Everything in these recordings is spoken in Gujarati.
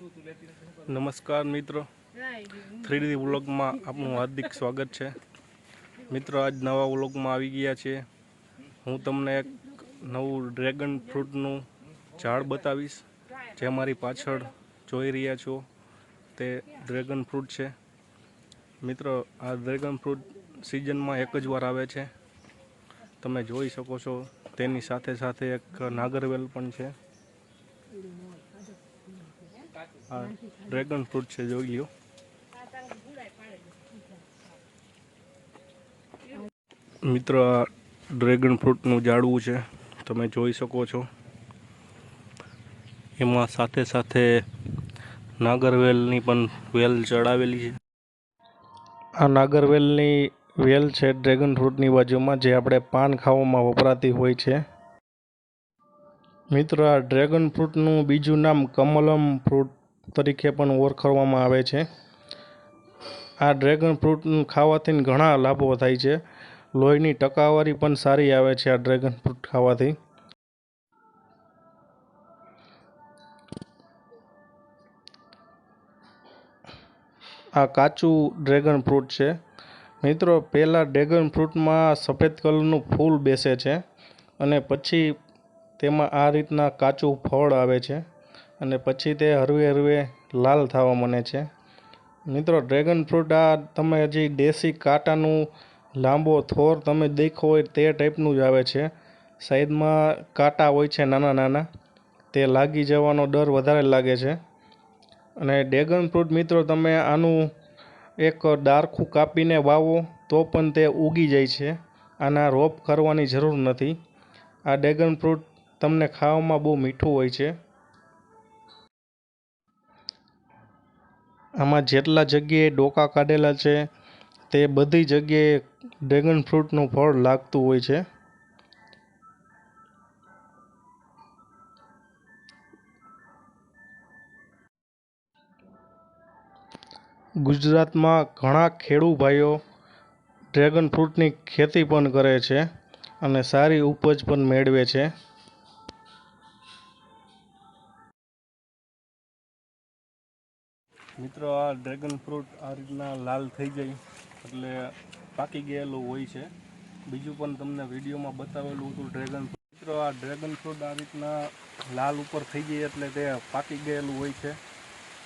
નમસ્કાર મિત્રો, 3D વ્લોગમાં આપનું હાર્દિક સ્વાગત છે। મિત્રો, આજ નવા વ્લોગમાં આવી ગયા છે। હું તમને એક નવું ડ્રેગન ફ્રૂટનું ઝાડ બતાવીશ। જે મારી પાછળ જોઈ રહ્યા છો તે ડ્રેગન ફ્રૂટ છે। મિત્રો, આ ડ્રેગન ફ્રૂટ સિઝનમાં એક જ વાર આવે છે। તમે જોઈ શકો છો તેની સાથે સાથે એક નાગરવેલ પણ છે। આ ડ્રેગન ફ્રૂટ છે, જોઈ લ્યો। મિત્રો, આ ડ્રેગન ફ્રૂટનું ઝાડવું છે, તમે જોઈ શકો છો। એમાં સાથે સાથે નાગરવેલની પણ વેલ ચડાવેલી છે। આ નાગરવેલની વેલ છે ડ્રેગન ફ્રૂટની બાજુમાં, જે આપણે પાન ખાવામાં વપરાતી હોય છે। મિત્રો, આ ડ્રેગન ફ્રૂટનું બીજું નામ કમલમ ફ્રૂટ તરીકે પણ ઓળખવામાં આવે છે। આ ડ્રેગન ફ્રૂટ ખાવાથી ઘણા લાભો થાય છે। લોહીની ટકાવારી પણ સારી આવે છે આ ડ્રેગન ફ્રૂટ ખાવાથી। આ કાચું ડ્રેગન ફ્રૂટ છે। મિત્રો, પહેલાં ડ્રેગન ફ્રૂટમાં સફેદ કલરનું ફૂલ બેસે છે અને પછી તેમાં આ રીતના કાચું ફળ આવે છે અને પછી તે હરવે હરવે લાલ થવા માંડે છે। મિત્રો, ડ્રેગન ફ્રૂટ આ તમે હજી દેશી કાંટાનું લાંબો થોર તમે દેખો હોય તે ટાઈપનું જ આવે છે। સાઈડમાં કાંટા હોય છે નાના નાના, તે લાગી જવાનો ડર વધારે લાગે છે। અને ડ્રેગન ફ્રૂટ મિત્રો, તમે આનું એક ડાળખું કાપીને વાવો તો પણ તે ઉગી જાય છે। આના રોપ કરવાની જરૂર નથી। આ ડ્રેગન ફ્રૂટ તમને ખાવામાં બહુ મીઠું હોય છે। આમાં જેટલા જગ્યાએ ડોકા કાઢેલા છે તે બધી જગ્યાએ ડ્રેગન ફ્રૂટનું ફળ લાગતું હોય છે। ગુજરાતમાં ઘણા ખેડૂત ભાઈઓ ડ્રેગન ફ્રૂટની ખેતી પણ કરે છે અને સારી ઉપજ પણ મેળવે છે। મિત્રો, આ ડ્રેગન ફ્રૂટ આ રીતના લાલ થઈ જાય એટલે પાકી ગયેલું હોય છે। બીજું પણ તમને વિડીયોમાં બતાવેલું હતું ડ્રેગન ફ્રૂટ। મિત્રો, આ ડ્રેગન ફ્રૂટ આ રીતના લાલ ઉપર થઈ જાય એટલે તે પાકી ગયેલું હોય છે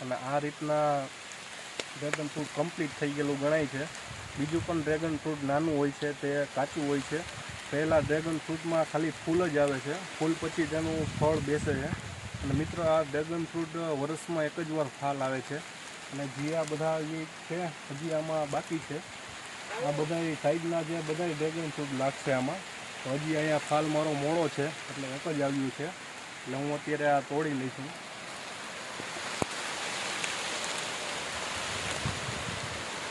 અને આ રીતના ડ્રેગન ફ્રૂટ કમ્પ્લીટ થઈ ગયેલું ગણાય છે। બીજું પણ ડ્રેગન ફ્રૂટ નાનું હોય છે, તે કાચું હોય છે। પહેલાં ડ્રેગન ફ્રૂટમાં ખાલી ફૂલ જ આવે છે, ફૂલ પછી તેનું ફળ બેસે છે। અને મિત્રો, આ ડ્રેગન ફ્રૂટ વર્ષમાં એક જ વાર ફાલ આવે છે અને જે આ બધા જે છે હજી આમાં બાકી છે। આ બધા સાઈડના જે બધા ડ્રેગન ફ્રૂટ લાગશે આમાં, તો હજી અહીંયા ફાલ મારો મોડો છે એટલે એક જ આવ્યું છે, એટલે હું અત્યારે આ તોડી લઈશું।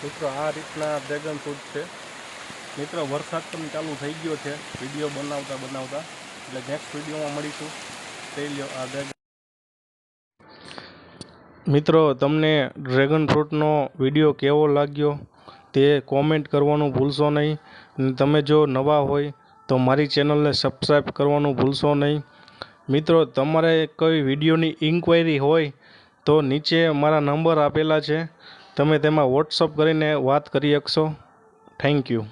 મિત્રો, આ રીતના ડ્રેગન ફ્રૂટ છે। મિત્રો, વરસાદ પણ ચાલુ થઈ ગયો છે વિડીયો બનાવતા, એટલે નેક્સ્ટ વિડીયોમાં મળીશું। તે લ્યો આ ડ્રેગન। મિત્રો, તમને ડ્રેગન ફ્રૂટનો વિડીયો કેવો લાગ્યો તે કોમેન્ટ કરવાનું ભૂલશો નહીં। અને તમે જો નવા હોય તો મારી ચેનલને સબસ્ક્રાઈબ કરવાનું ભૂલશો નહીં। મિત્રો, તમારે કોઈ વિડીયોની ઇન્ક્વાયરી હોય તો નીચે મારા નંબર આપેલા છે, તમે તેમાં વોટ્સઅપ કરીને વાત કરી શકશો। Thank you.